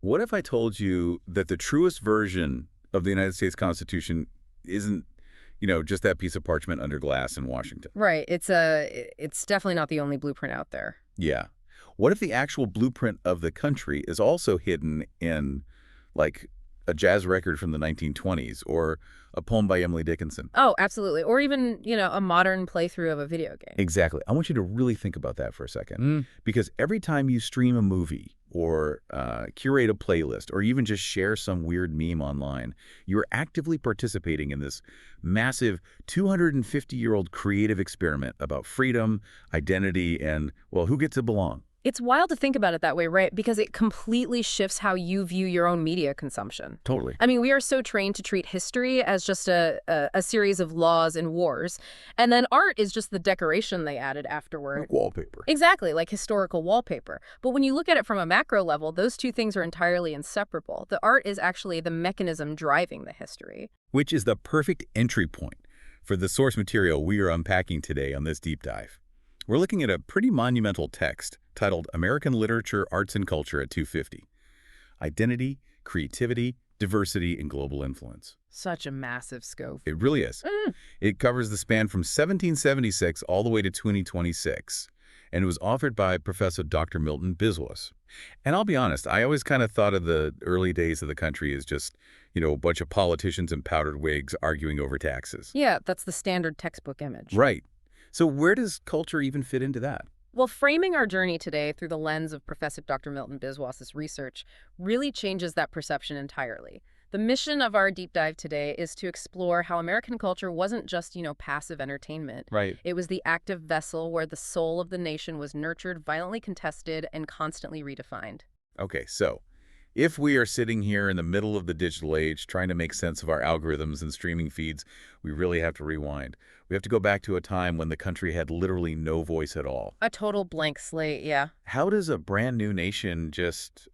What if I told you that the truest version of the United States Constitution isn't, just that piece of parchment under glass in Washington? Right. It's definitely not the only blueprint out there. Yeah. What if the actual blueprint of the country is also hidden in, like, a jazz record from the 1920s or a poem by Emily Dickinson? Oh, absolutely. Or even, a modern playthrough of a video game. Exactly. I want you to really think about that for a second. Because every time you stream a movie or curate a playlist or even just share some weird meme online, you're actively participating in this massive 250-year-old creative experiment about freedom, identity, and, well, who gets to belong? It's wild to think about it that way, right? Because it completely shifts how you view your own media consumption. Totally. I mean, we are so trained to treat history as just a series of laws and wars. And then art is just the decoration they added afterward. Like wallpaper. Exactly, like historical wallpaper. But when you look at it from a macro level, those two things are entirely inseparable. The art is actually the mechanism driving the history. Which is the perfect entry point for the source material we are unpacking today on this deep dive. We're looking at a pretty monumental text titled American Literature, Arts, and Culture at 250. Identity, Creativity, Diversity, and Global Influence. Such a massive scope. It really is. It covers the span from 1776 all the way to 2026, and it was authored by Professor Dr. Milton Biswas. And I'll be honest, I always kind of thought of the early days of the country as just, a bunch of politicians in powdered wigs arguing over taxes. Yeah, that's the standard textbook image. Right. So where does culture even fit into that? Well, framing our journey today through the lens of Professor Dr. Milton Biswas' research really changes that perception entirely. The mission of our deep dive today is to explore how American culture wasn't just, passive entertainment. Right. It was the active vessel where the soul of the nation was nurtured, violently contested, and constantly redefined. Okay, so if we are sitting here in the middle of the digital age trying to make sense of our algorithms and streaming feeds, we really have to rewind. We have to go back to a time when the country had literally no voice at all. A total blank slate, yeah. How does a brand new nation just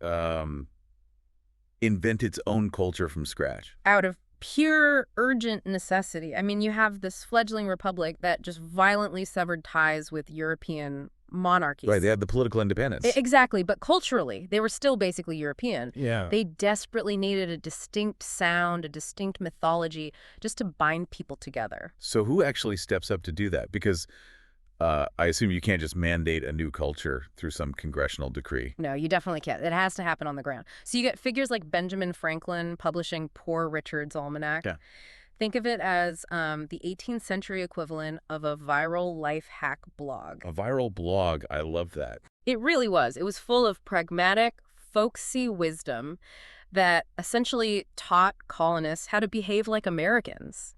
invent its own culture from scratch? Out of pure urgent necessity. I mean, you have this fledgling republic that just violently severed ties with European monarchies. Right, they had the political independence. Exactly, but culturally, they were still basically European. Yeah. They desperately needed a distinct sound, a distinct mythology, just to bind people together. So who actually steps up to do that? Because I assume you can't just mandate a new culture through some congressional decree. No, you definitely can't. It has to happen on the ground. So you get figures like Benjamin Franklin publishing Poor Richard's Almanac. Yeah. Think of it as the 18th century equivalent of a viral life hack blog. A viral blog, I love that. It really was. It was full of pragmatic, folksy wisdom that essentially taught colonists how to behave like Americans.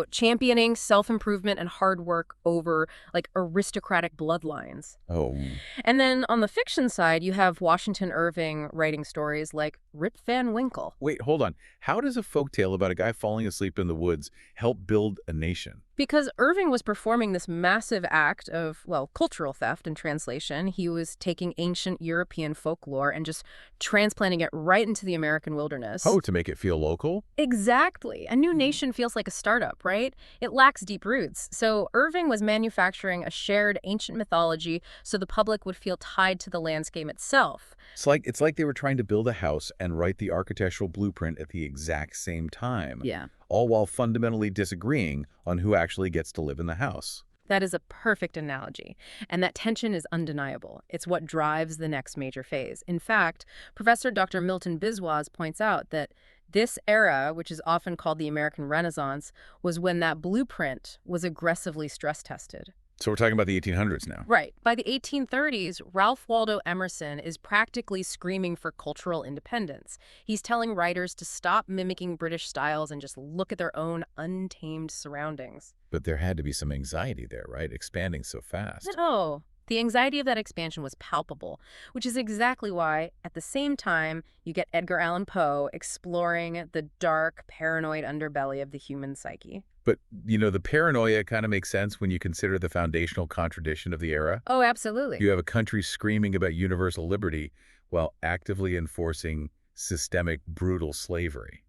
Championing self-improvement and hard work over, aristocratic bloodlines. Oh. And then on the fiction side, you have Washington Irving writing stories like Rip Van Winkle. Wait, hold on. How does a folktale about a guy falling asleep in the woods help build a nation? Because Irving was performing this massive act of, cultural theft and translation. He was taking ancient European folklore and just transplanting it right into the American wilderness. Oh, to make it feel local? Exactly. A new nation feels like a startup, right? It lacks deep roots. So Irving was manufacturing a shared ancient mythology so the public would feel tied to the landscape itself. It's like they were trying to build a house and write the architectural blueprint at the exact same time. Yeah. All while fundamentally disagreeing on who actually gets to live in the house. That is a perfect analogy. And that tension is undeniable. It's what drives the next major phase. In fact, Professor Dr. Milton Biswas points out that this era, which is often called the American Renaissance, was when that blueprint was aggressively stress-tested. So we're talking about the 1800s now. Right. By the 1830s, Ralph Waldo Emerson is practically screaming for cultural independence. He's telling writers to stop mimicking British styles and just look at their own untamed surroundings. But there had to be some anxiety there, right? Expanding so fast. Oh, the anxiety of that expansion was palpable, which is exactly why, at the same time, you get Edgar Allan Poe exploring the dark, paranoid underbelly of the human psyche. But, the paranoia kind of makes sense when you consider the foundational contradiction of the era. Oh, absolutely. You have a country screaming about universal liberty while actively enforcing systemic, brutal slavery.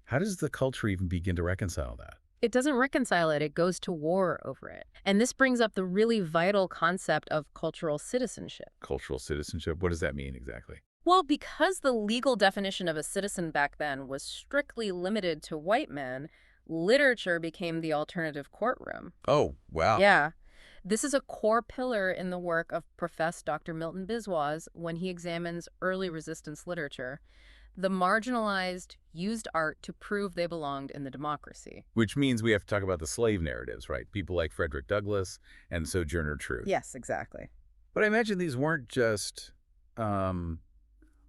How does the culture even begin to reconcile that? It doesn't reconcile it. It goes to war over it. And this brings up the really vital concept of cultural citizenship. Cultural citizenship? What does that mean exactly? Well, because the legal definition of a citizen back then was strictly limited to white men, literature became the alternative courtroom. Oh, wow. Yeah. This is a core pillar in the work of Prof. Dr. Milton Biswas when he examines early resistance literature. The marginalized used art to prove they belonged in the democracy. Which means we have to talk about the slave narratives, right? People like Frederick Douglass and Sojourner Truth. Yes, exactly. But I imagine these weren't just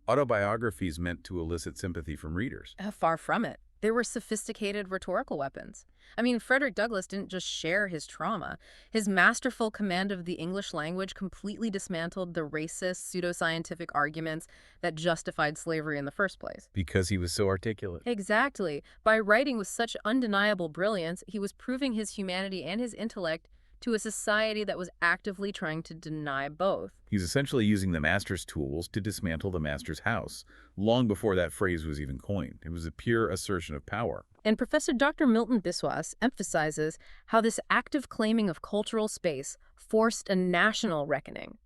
autobiographies meant to elicit sympathy from readers. Far from it. They were sophisticated rhetorical weapons. I mean, Frederick Douglass didn't just share his trauma. His masterful command of the English language completely dismantled the racist, pseudoscientific arguments that justified slavery in the first place. Because he was so articulate. Exactly. By writing with such undeniable brilliance, he was proving his humanity and his intellect to a society that was actively trying to deny both. He's essentially using the master's tools to dismantle the master's house, long before that phrase was even coined. It was a pure assertion of power. And Professor Dr. Milton Biswas emphasizes how this active claiming of cultural space forced a national reckoning.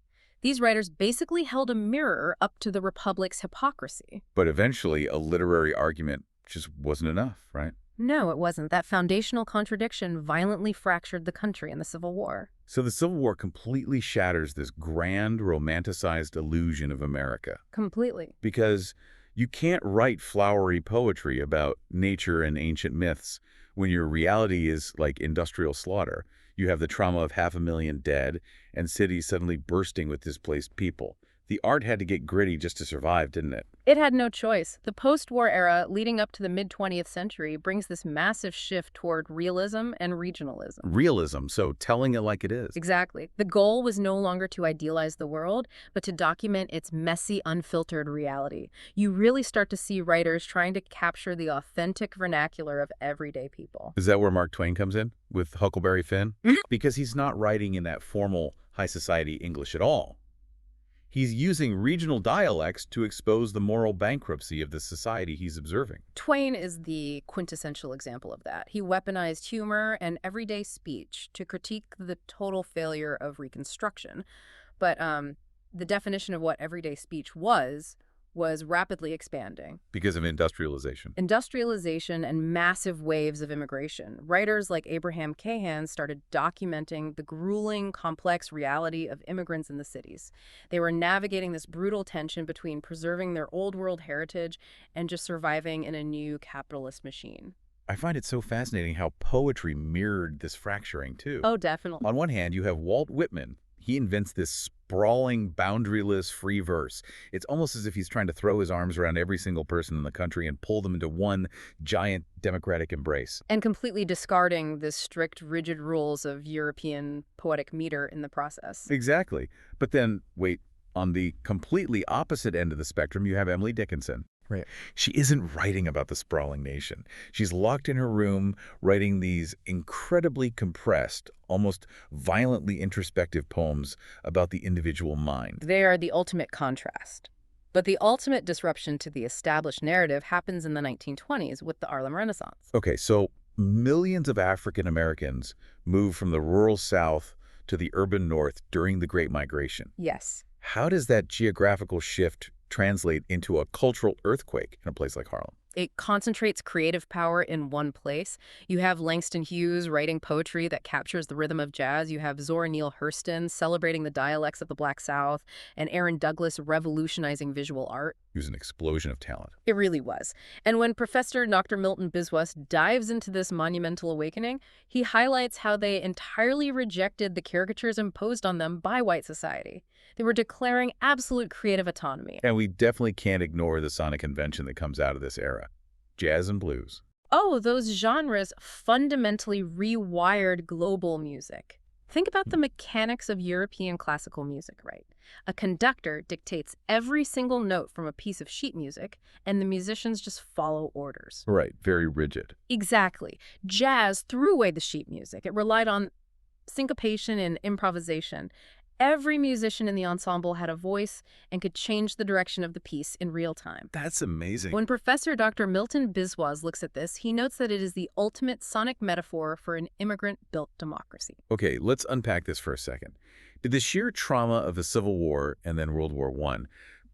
These writers basically held a mirror up to the Republic's hypocrisy. But eventually, a literary argument just wasn't enough, right? No, it wasn't. That foundational contradiction violently fractured the country in the Civil War. So the Civil War completely shatters this grand, romanticized illusion of America. Completely. Because you can't write flowery poetry about nature and ancient myths when your reality is like industrial slaughter. You have the trauma of 500,000 dead and cities suddenly bursting with displaced people. The art had to get gritty just to survive, didn't it? It had no choice. The post-war era leading up to the mid-20th century brings this massive shift toward realism and regionalism. Realism, so telling it like it is. Exactly. The goal was no longer to idealize the world, but to document its messy, unfiltered reality. You really start to see writers trying to capture the authentic vernacular of everyday people. Is that where Mark Twain comes in with Huckleberry Finn? Because he's not writing in that formal high society English at all. He's using regional dialects to expose the moral bankruptcy of the society he's observing. Twain is the quintessential example of that. He weaponized humor and everyday speech to critique the total failure of Reconstruction. But the definition of what everyday speech was rapidly expanding. Because of industrialization. Industrialization and massive waves of immigration. Writers like Abraham Cahan started documenting the grueling, complex reality of immigrants in the cities. They were navigating this brutal tension between preserving their old world heritage and just surviving in a new capitalist machine. I find it so fascinating how poetry mirrored this fracturing, too. Oh, definitely. On one hand, you have Walt Whitman. He invents this sprawling, boundaryless free verse. It's almost as if he's trying to throw his arms around every single person in the country and pull them into one giant democratic embrace. And completely discarding the strict, rigid rules of European poetic meter in the process. Exactly. But then, wait, on the completely opposite end of the spectrum, you have Emily Dickinson. Right. She isn't writing about the sprawling nation. She's locked in her room writing these incredibly compressed, almost violently introspective poems about the individual mind. They are the ultimate contrast. But the ultimate disruption to the established narrative happens in the 1920s with the Harlem Renaissance. Okay, so millions of African Americans moved from the rural South to the urban North during the Great Migration. Yes. How does that geographical shift translate into a cultural earthquake in a place like Harlem? It concentrates creative power in one place. You have Langston Hughes writing poetry that captures the rhythm of jazz. You have Zora Neale Hurston celebrating the dialects of the Black South, and Aaron Douglas revolutionizing visual art. It was an explosion of talent. It really was. And when Professor Dr. Milton Biswas dives into this monumental awakening, he highlights how they entirely rejected the caricatures imposed on them by white society. They were declaring absolute creative autonomy. And we definitely can't ignore the sonic convention that comes out of this era. Jazz and blues. Oh, those genres fundamentally rewired global music. Think about the mechanics of European classical music, right? A conductor dictates every single note from a piece of sheet music, and the musicians just follow orders. Right, very rigid. Exactly. Jazz threw away the sheet music. It relied on syncopation and improvisation. Every musician in the ensemble had a voice and could change the direction of the piece in real time. That's amazing. When Professor Dr. Milton Biswas looks at this, he notes that it is the ultimate sonic metaphor for an immigrant-built democracy. Okay, let's unpack this for a second. Did the sheer trauma of the Civil War and then World War I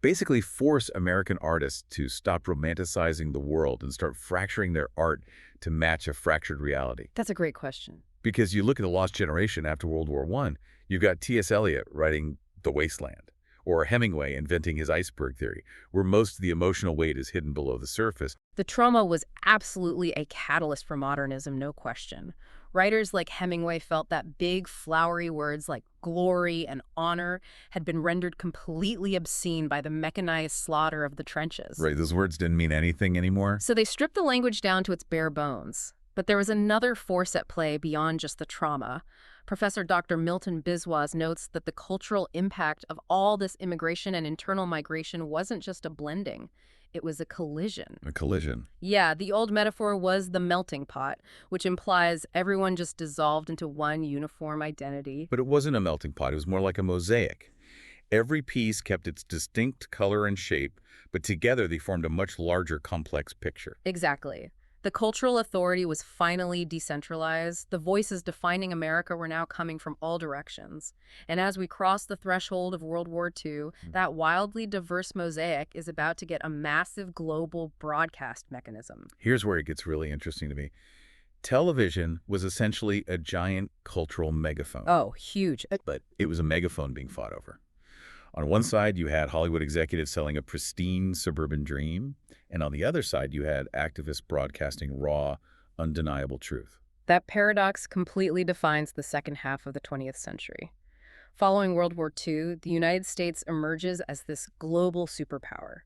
basically force American artists to stop romanticizing the world and start fracturing their art to match a fractured reality? That's a great question. Because you look at the lost generation after World War I, you've got T.S. Eliot writing The Wasteland, or Hemingway inventing his iceberg theory, where most of the emotional weight is hidden below the surface. The trauma was absolutely a catalyst for modernism, no question. Writers like Hemingway felt that big, flowery words like glory and honor had been rendered completely obscene by the mechanized slaughter of the trenches. Right, those words didn't mean anything anymore. So they stripped the language down to its bare bones. But there was another force at play beyond just the trauma. Professor Dr. Milton Biswas notes that the cultural impact of all this immigration and internal migration wasn't just a blending. It was a collision. A collision. Yeah, the old metaphor was the melting pot, which implies everyone just dissolved into one uniform identity. But it wasn't a melting pot. It was more like a mosaic. Every piece kept its distinct color and shape, but together they formed a much larger, complex picture. Exactly. The cultural authority was finally decentralized. The voices defining America were now coming from all directions. And as we cross the threshold of World War II, that wildly diverse mosaic is about to get a massive global broadcast mechanism. Here's where it gets really interesting to me. Television was essentially a giant cultural megaphone. Oh, huge. But it was a megaphone being fought over. On one side, you had Hollywood executives selling a pristine suburban dream, and on the other side, you had activists broadcasting raw, undeniable truth. That paradox completely defines the second half of the 20th century. Following World War II, the United States emerges as this global superpower,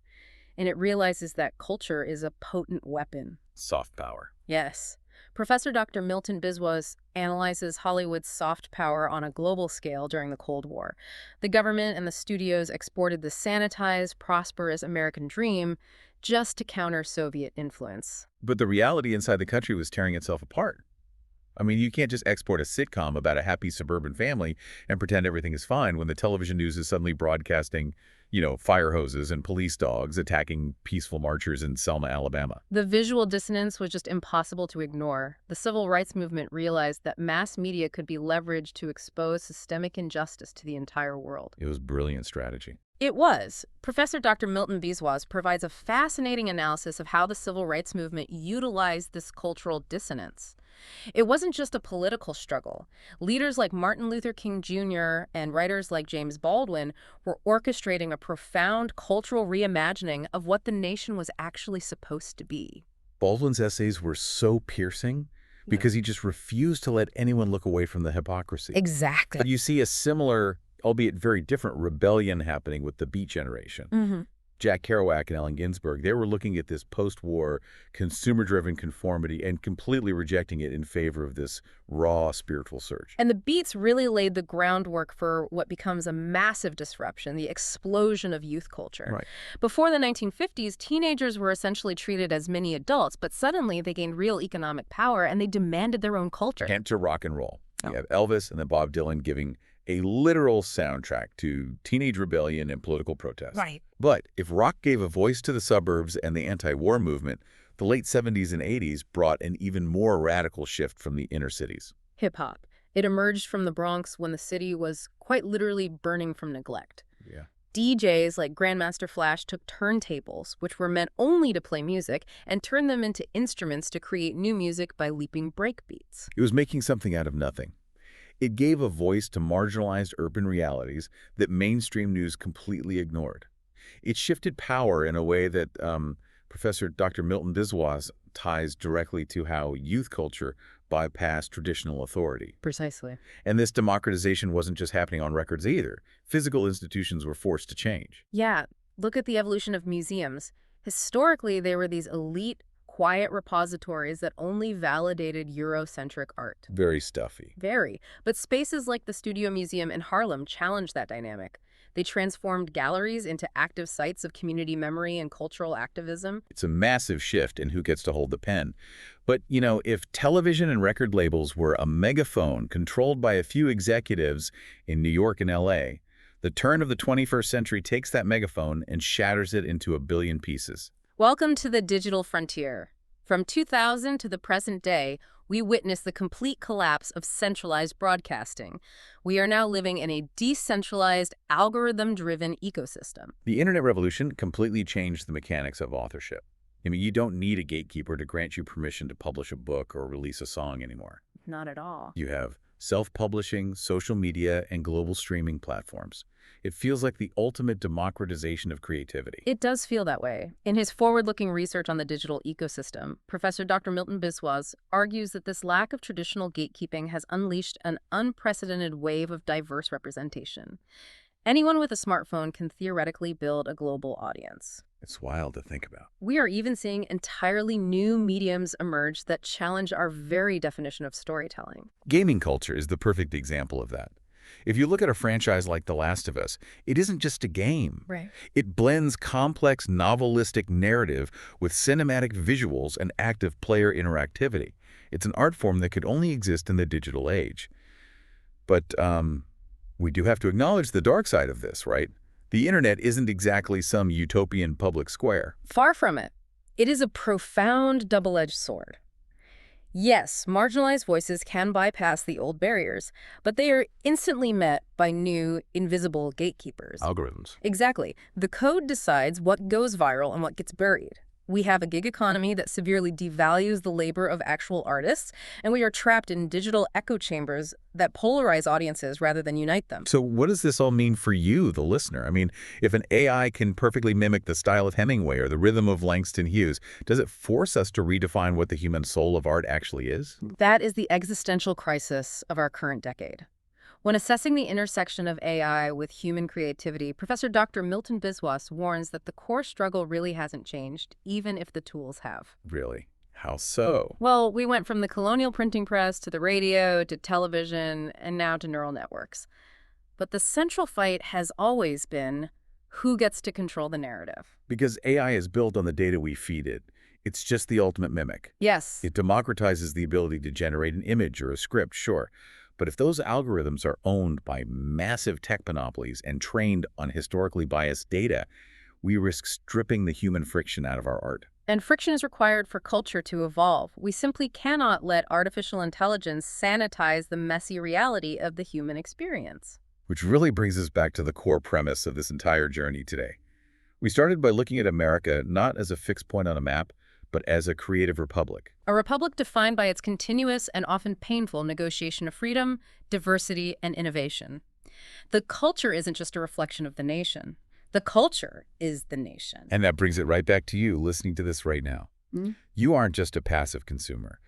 and it realizes that culture is a potent weapon. Soft power. Yes. Professor Dr. Milton Biswas analyzes Hollywood's soft power on a global scale during the Cold War. The government and the studios exported the sanitized, prosperous American dream just to counter Soviet influence. But the reality inside the country was tearing itself apart. I mean, you can't just export a sitcom about a happy suburban family and pretend everything is fine when the television news is suddenly broadcasting, fire hoses and police dogs attacking peaceful marchers in Selma, Alabama. The visual dissonance was just impossible to ignore. The civil rights movement realized that mass media could be leveraged to expose systemic injustice to the entire world. It was brilliant strategy. It was. Professor Dr. Milton Biswas provides a fascinating analysis of how the civil rights movement utilized this cultural dissonance. It wasn't just a political struggle. Leaders like Martin Luther King Jr. and writers like James Baldwin were orchestrating a profound cultural reimagining of what the nation was actually supposed to be. Baldwin's essays were so piercing because he just refused to let anyone look away from the hypocrisy. Exactly. You see a similar, albeit very different, rebellion happening with the Beat Generation. Mm-hmm. Jack Kerouac and Allen Ginsberg, they were looking at this post-war consumer-driven conformity and completely rejecting it in favor of this raw spiritual surge. And the Beats really laid the groundwork for what becomes a massive disruption, the explosion of youth culture. Right. Before the 1950s, teenagers were essentially treated as mini adults, but suddenly they gained real economic power and they demanded their own culture. And to rock and roll. You have Elvis and then Bob Dylan giving a literal soundtrack to teenage rebellion and political protest. Right. But if rock gave a voice to the suburbs and the anti-war movement, the late 70s and 80s brought an even more radical shift from the inner cities. Hip-hop. It emerged from the Bronx when the city was quite literally burning from neglect. Yeah. DJs like Grandmaster Flash took turntables, which were meant only to play music, and turned them into instruments to create new music by leaping breakbeats. It was making something out of nothing. It gave a voice to marginalized urban realities that mainstream news completely ignored. It shifted power in a way that Professor Dr. Milton Biswas ties directly to how youth culture bypassed traditional authority. Precisely. And this democratization wasn't just happening on records either. Physical institutions were forced to change. Yeah, look at the evolution of museums. Historically, they were these elite, quiet repositories that only validated Eurocentric art. Very stuffy. Very. But spaces like the Studio Museum in Harlem challenged that dynamic. They transformed galleries into active sites of community memory and cultural activism. It's a massive shift in who gets to hold the pen. But, if television and record labels were a megaphone controlled by a few executives in New York and L.A., the turn of the 21st century takes that megaphone and shatters it into a billion pieces. Welcome to the digital frontier. From 2000 to the present day, we witness the complete collapse of centralized broadcasting. We are now living in a decentralized, algorithm-driven ecosystem. The internet revolution completely changed the mechanics of authorship. I mean, you don't need a gatekeeper to grant you permission to publish a book or release a song anymore. Not at all. You have self-publishing, social media, and global streaming platforms. It feels like the ultimate democratization of creativity. It does feel that way. In his forward-looking research on the digital ecosystem, Professor Dr. Milton Biswas argues that this lack of traditional gatekeeping has unleashed an unprecedented wave of diverse representation. Anyone with a smartphone can theoretically build a global audience. It's wild to think about. We are even seeing entirely new mediums emerge that challenge our very definition of storytelling. Gaming culture is the perfect example of that. If you look at a franchise like The Last of Us, it isn't just a game. Right. It blends complex novelistic narrative with cinematic visuals and active player interactivity. It's an art form that could only exist in the digital age. But we do have to acknowledge the dark side of this, right? The internet isn't exactly some utopian public square. Far from it. It is a profound double-edged sword. Yes, marginalized voices can bypass the old barriers, but they are instantly met by new, invisible gatekeepers. Algorithms. Exactly. The code decides what goes viral and what gets buried. We have a gig economy that severely devalues the labor of actual artists, and we are trapped in digital echo chambers that polarize audiences rather than unite them. So what does this all mean for you, the listener? I mean, if an AI can perfectly mimic the style of Hemingway or the rhythm of Langston Hughes, does it force us to redefine what the human soul of art actually is? That is the existential crisis of our current decade. When assessing the intersection of AI with human creativity, Professor Dr. Milton Biswas warns that the core struggle really hasn't changed, even if the tools have. Really? How so? Well, we went from the colonial printing press to the radio to television and now to neural networks. But the central fight has always been who gets to control the narrative. Because AI is built on the data we feed it. It's just the ultimate mimic. Yes. It democratizes the ability to generate an image or a script, sure. But if those algorithms are owned by massive tech monopolies and trained on historically biased data, we risk stripping the human friction out of our art. And friction is required for culture to evolve. We simply cannot let artificial intelligence sanitize the messy reality of the human experience. Which really brings us back to the core premise of this entire journey today. We started by looking at America not as a fixed point on a map, but as a creative republic. A republic defined by its continuous and often painful negotiation of freedom, diversity, and innovation. The culture isn't just a reflection of the nation. The culture is the nation. And that brings it right back to you listening to this right now. You aren't just a passive consumer.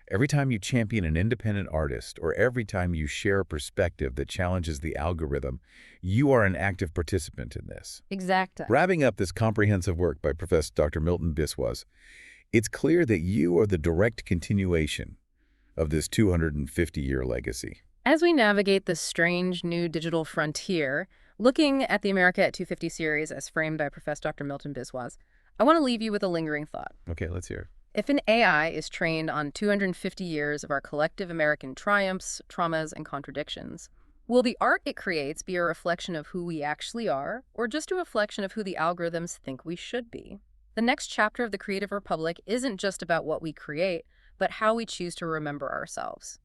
Every time you champion an independent artist or every time you share a perspective that challenges the algorithm, you are an active participant in this. Exactly. Wrapping up this comprehensive work by Professor Dr. Milton Biswas, it's clear that you are the direct continuation of this 250-year legacy. As we navigate this strange new digital frontier, looking at the America at 250 series as framed by Professor Dr. Milton Biswas, I want to leave you with a lingering thought. Okay, let's hear it. If an AI is trained on 250 years of our collective American triumphs, traumas, and contradictions, will the art it creates be a reflection of who we actually are, or just a reflection of who the algorithms think we should be? The next chapter of the Creative Republic isn't just about what we create, but how we choose to remember ourselves.